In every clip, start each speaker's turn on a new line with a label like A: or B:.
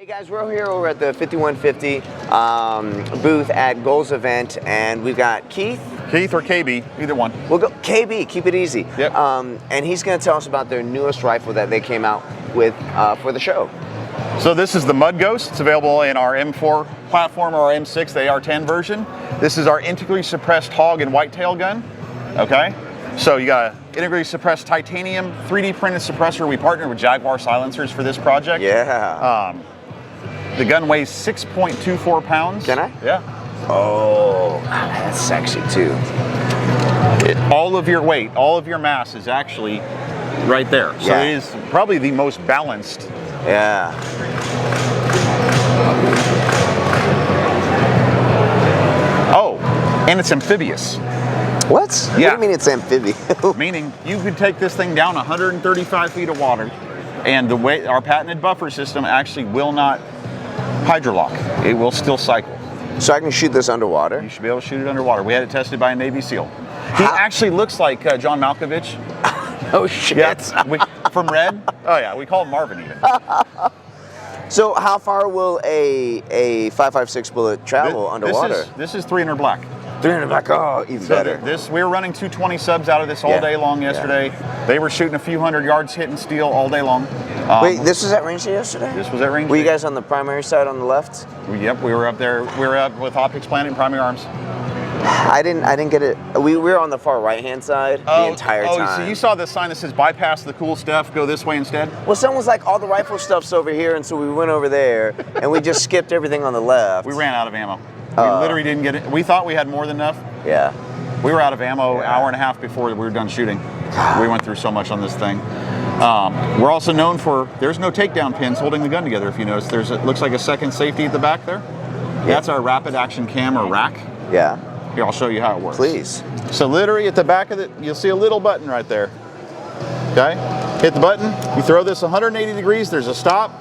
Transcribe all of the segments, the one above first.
A: Hey guys, we're here over at the 5150 booth at Goals event, and we've got Keith.
B: Keith or KB, either one.
A: We'll go KB, keep it easy.
B: Yep.
A: And he's going to tell us about their newest rifle that they came out with for the show.
B: So this is the Mud Ghost. It's available in our M4 platform or our M6, the AR-10 version. This is our integrally suppressed hog and whitetail gun. Okay. So you got an integrally suppressed titanium 3D printed suppressor. We partnered with Jaguar silencers for this project.
A: Yeah.
B: The gun weighs 6.24 pounds.
A: Can I?
B: Yeah.
A: Oh, that's sexy too.
B: All of your weight, all of your mass is actually right there. So it is probably the most balanced.
A: Yeah.
B: Oh, and it's amphibious.
A: What?
B: Yeah.
A: What do you mean it's amphibious?
B: Meaning you could take this thing down 135 feet of water, and the way our patented buffer system actually will not hydrolock. It will still cycle.
A: So I can shoot this underwater?
B: You should be able to shoot it underwater. We had it tested by a Navy SEAL. He actually looks like John Malkovich.
A: Oh shit.
B: Yeah, from Red. Oh yeah, we call him Marvin even.
A: So how far will a 5.56 bullet travel underwater?
B: This is 300 black.
A: 300 black. Oh, even better.
B: We were running 220 subs out of this all day long yesterday. Yeah. They were shooting a few hundred yards hitting steel all day long.
A: Wait, this was at range day yesterday?
B: This was at range day.
A: Were you guys on the primary side on the left?
B: Yep, we were up there. We were up with Optics Planet and Primary Arms.
A: I didn't get it. We were on the far right-hand side the entire time.
B: Oh, so you saw the sign that says bypass the cool stuff, go this way instead?
A: Well, someone's like, all the rifle stuff's over here, and so we went over there, and we just skipped everything on the left.
B: We ran out of ammo. We literally didn't get it. We thought we had more than enough.
A: Yeah.
B: We were out of ammo an hour and a half before we were done shooting. We went through so much on this thing. We're also known for, there's no takedown pins holding the gun together, if you notice. It looks like a second safety at the back there. Yeah. That's our rapid action cam or rack.
A: Yeah.
B: Here, I'll show you how it works.
A: Please.
B: So literally at the back of it, you'll see a little button right there. Okay? Hit the button, you throw this 180 degrees, there's a stop,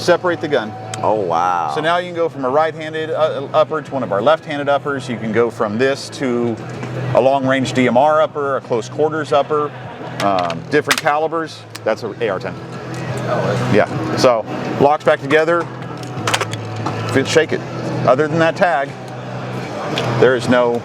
B: separate the gun.
A: Oh, wow.
B: So now you can go from a right-handed upper to one of our left-handed uppers. You can go from this to a long-range DMR upper, a close quarters upper, different calibers. That's an AR-10. Oh, yeah. So locks back together. Shake it. Other than that tag, there is no.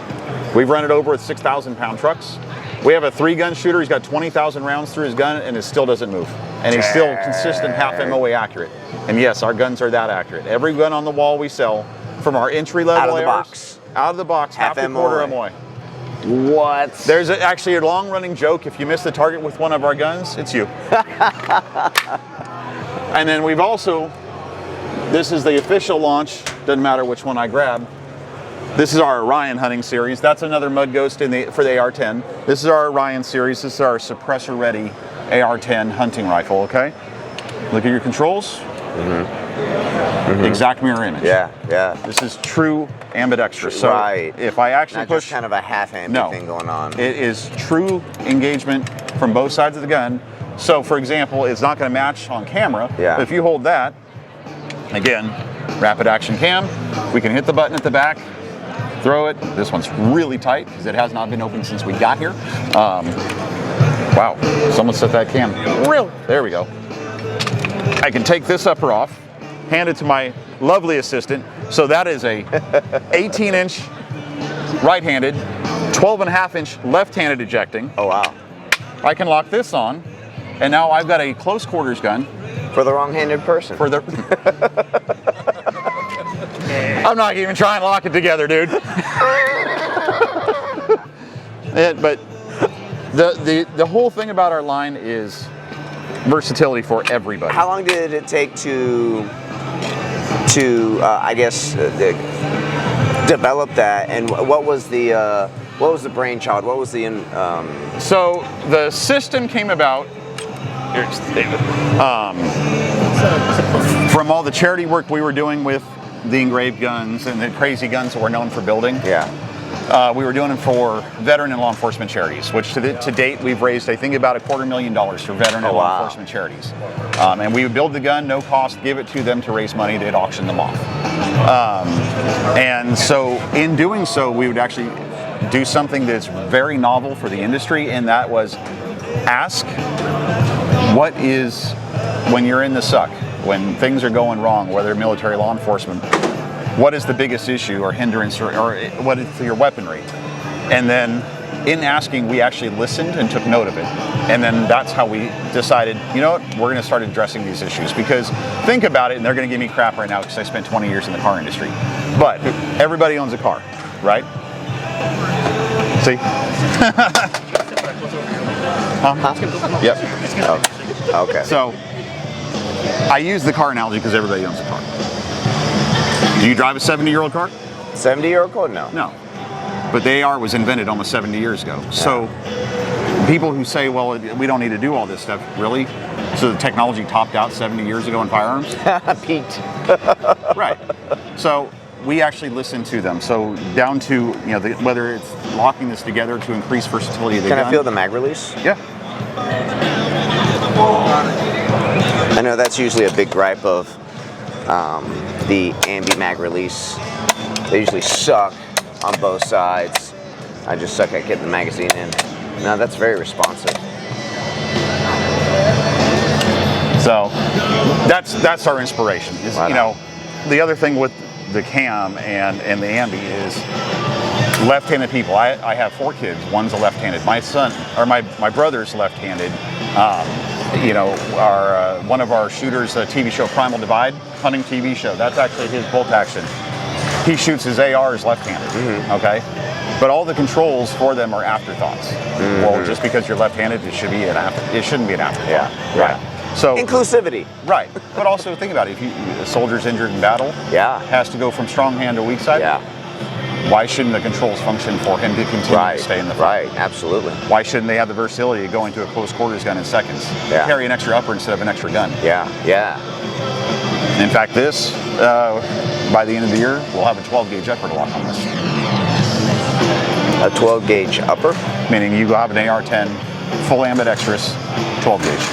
B: We've run it over with 6,000-pound trucks. We have a 3-gun shooter. He's got 20,000 rounds through his gun, and it still doesn't move. And he's still consistent half MOA accurate. And yes, our guns are that accurate. Every gun on the wall we sell, from our entry-level
A: out of the
B: ARs,
A: box,
B: out of the box, half to quarter MOA.
A: What?
B: There's actually a long-running joke. If you miss the target with one of our guns, it's you. And then we've also, this is the official launch. Doesn't matter which one I grab. This is our Orion hunting series. That's another Mud Ghost for the AR-10. This is our Orion series. This is our suppressor-ready AR-10 hunting rifle, okay? Look at your controls. Exact mirror image.
A: Yeah, yeah.
B: This is true ambidextrous. So if I actually
A: not
B: push...
A: just kind of a half-handed thing going on.
B: It is true engagement from both sides of the gun. So, for example, it's not going to match on camera.
A: Yeah.
B: But if you hold that, again, rapid action cam, we can hit the button at the back, throw it. This one's really tight because it has not been opened since we got here. Wow, someone set that cam. There we go. I can take this upper off, hand it to my lovely assistant. So that is a 18-inch right-handed, 12.5-inch left-handed ejecting.
A: Oh, wow.
B: I can lock this on, and now I've got a close quarters gun.
A: For the wrong-handed person.
B: For the... I'm not even trying to lock it together, dude. But the whole thing about our line is versatility for everybody.
A: How long did it take to I guess develop that, and what was the brainchild? What was the
B: So the system came about from all the charity work we were doing with the engraved guns and the crazy guns that we're known for building.
A: Yeah.
B: We were doing them for veteran and law enforcement charities, which to date we've raised, I think, about $250,000 for veteran and law enforcement charities. And we would build the gun, no cost, give it to them to raise money. They'd auction them off. And so in doing so, we would actually do something that's very novel for the industry, and that was ask, what is, when you're in the suck, when things are going wrong, whether military, law enforcement, what is the biggest issue or hindrance, or what is your weaponry? And then in asking, we actually listened and took note of it. And then that's how we decided, you know what, we're going to start addressing these issues. Because think about it, and they're going to give me crap right now because I spent 20 years in the car industry. But everybody owns a car, right? See? Huh? Yep.
A: Oh, okay.
B: So I use the car analogy because everybody owns a car. Do you drive a 70-year-old car?
A: 70-year-old car? No.
B: No. But the AR was invented almost 70 years ago. Yeah. So people who say, well, we don't need to do all this stuff, really? So the technology topped out 70 years ago in firearms?
A: Peaked.
B: Right. So we actually listen to them. So down to, whether it's locking this together to increase versatility of the gun.
A: Can I feel the mag release?
B: Yeah.
A: I know that's usually a big gripe of the Ambi mag release. They usually suck on both sides. I just suck at getting the magazine in. No, that's very responsive.
B: So that's our inspiration. Is,
A: right
B: the other thing with the cam and the Ambi is left-handed people. I have 4 kids. One's a left-handed. My son, or my brother's left-handed. One of our shooters, a TV show, Primal Divide, hunting TV show. That's actually his bolt action. He shoots his ARs left-handed, okay? But all the controls for them are afterthoughts. Well, just because you're left-handed, it shouldn't be an afterthought.
A: Yeah,
B: right. So
A: inclusivity.
B: Right. But also think about it. If a soldier's injured in battle, has to go from strong hand to weak side.
A: Yeah.
B: Why shouldn't the controls function for him to continue to stay in the front?
A: Right, absolutely.
B: Why shouldn't they have the versatility to go into a close quarters gun in seconds?
A: Yeah.
B: Carry an extra upper instead of an extra gun.
A: Yeah, yeah.
B: In fact, this, by the end of the year, we'll have a 12-gauge upper to lock on this.
A: A 12-gauge upper?
B: Meaning you have an AR-10, full ambidextrous, 12-gauge.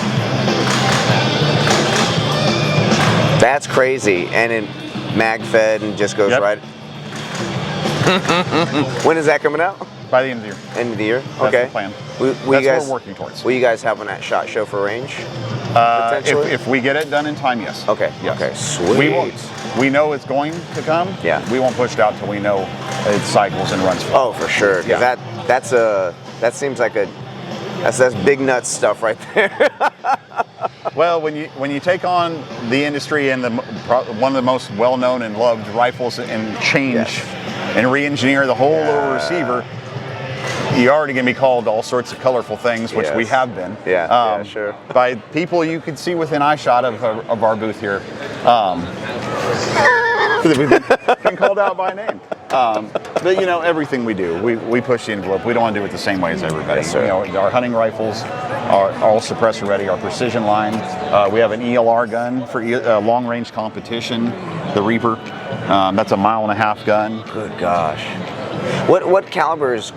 A: That's crazy. And it mag-fed and just goes right... When is that coming out?
B: By the end of the year.
A: End of the year?
B: That's
A: Okay.
B: the plan.
A: That's
B: what we're working towards.
A: Will you guys have one at SHOT Show for range?
B: If we get it done in time, yes.
A: Okay.
B: Yes.
A: Okay. Sweet.
B: We know it's going to come.
A: Yeah.
B: We won't push it out till we know it cycles and runs.
A: Oh, for sure. Because that seems like that's big nuts stuff right there.
B: Well, when you take on the industry and one of the most well-known and loved rifles and change and re-engineer the whole lower receiver, you're already going to be called all sorts of colorful things, which we have been.
A: Yeah, sure.
B: By people you can see within eyeshot of our booth here. We've been called out by name. But everything we do, we push the envelope. We don't want to do it the same way as everybody.
A: Yes, sir.
B: Our hunting rifles are all suppressor ready. Our precision line. We have an ELR gun for long range competition. The Reaper. That's a 1.5 mile gun.
A: Good gosh. What calibers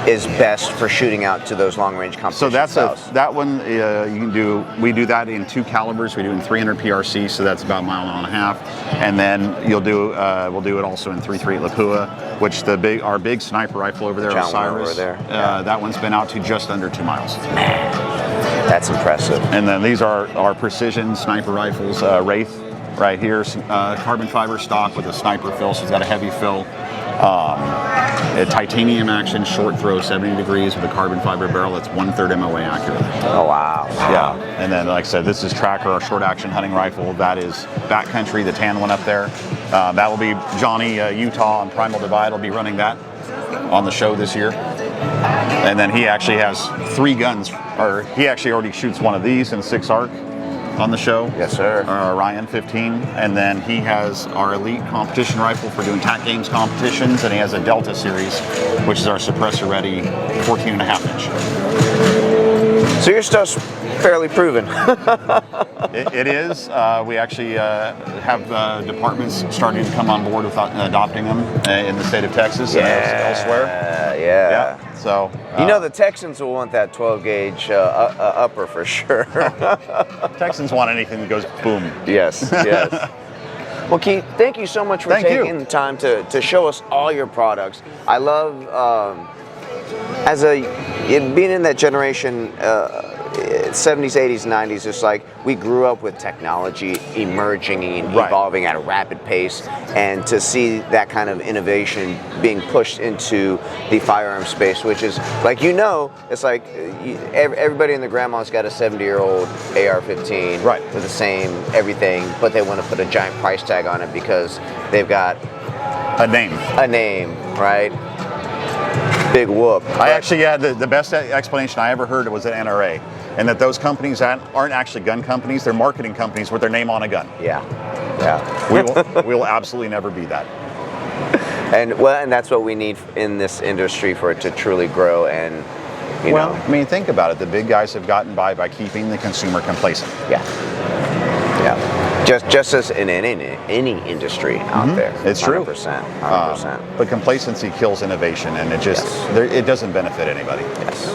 A: is best for shooting out to those long range competitions?
B: So that one you can do. We do that in 2 calibers. We do in 300 PRC, so that's about 1.5 miles, and then we'll do it also in 338 Lapua, which our big sniper rifle over there, Osiris.
A: Over there.
B: That one's been out to just under 2 miles.
A: Man, that's impressive.
B: And then these are our precision sniper rifles, Wraith, right here, carbon fiber stock with a sniper fill, so it's got a heavy fill. A titanium action, short throw, 70 degrees with a carbon fiber barrel that's 1/3 MOA accurate.
A: Oh, wow.
B: Yeah, and then like I said, this is Tracker, our short action hunting rifle. That is Backcountry, the tan one up there. That will be Johnny Utah on Primal Divide will be running that on the show this year. And then he actually has 3 guns, or he actually already shoots one of these in 6 arc on the show.
A: Yes, sir.
B: Our Orion 15, and then he has our elite competition rifle for doing TAC Games competitions, and he has a Delta series, which is our suppressor ready 14.5 inch.
A: So your stuff's fairly proven.
B: It is. We actually have departments starting to come on board with adopting them in the state of Texas and elsewhere.
A: Yeah.
B: So
A: the Texans will want that 12-gauge upper for sure.
B: Texans want anything that goes boom.
A: Yes. Well, Keith, thank you so much for taking the time to show us all your products. I love, being in that generation, 70s, 80s, 90s, it's like we grew up with technology emerging and
B: Right.
A: evolving at a rapid pace, and to see that kind of innovation being pushed into the firearm space, which is like, it's like everybody and their grandma's got a 70-year-old AR-15
B: Right.
A: with the same everything, but they want to put a giant price tag on it because they've got
B: A name.
A: right? Big whoop.
B: I actually had the best explanation I ever heard was at NRA, and that those companies aren't actually gun companies; they're marketing companies with their name on a gun.
A: Yeah.
B: We will absolutely never be that.
A: And that's what we need in this industry for it to truly grow. And
B: I mean, think about it. The big guys have gotten by keeping the consumer complacent.
A: yeah. Just as in any industry out there.
B: It's true.
A: 100%.
B: But complacency kills innovation, and it doesn't benefit anybody.
A: Yes.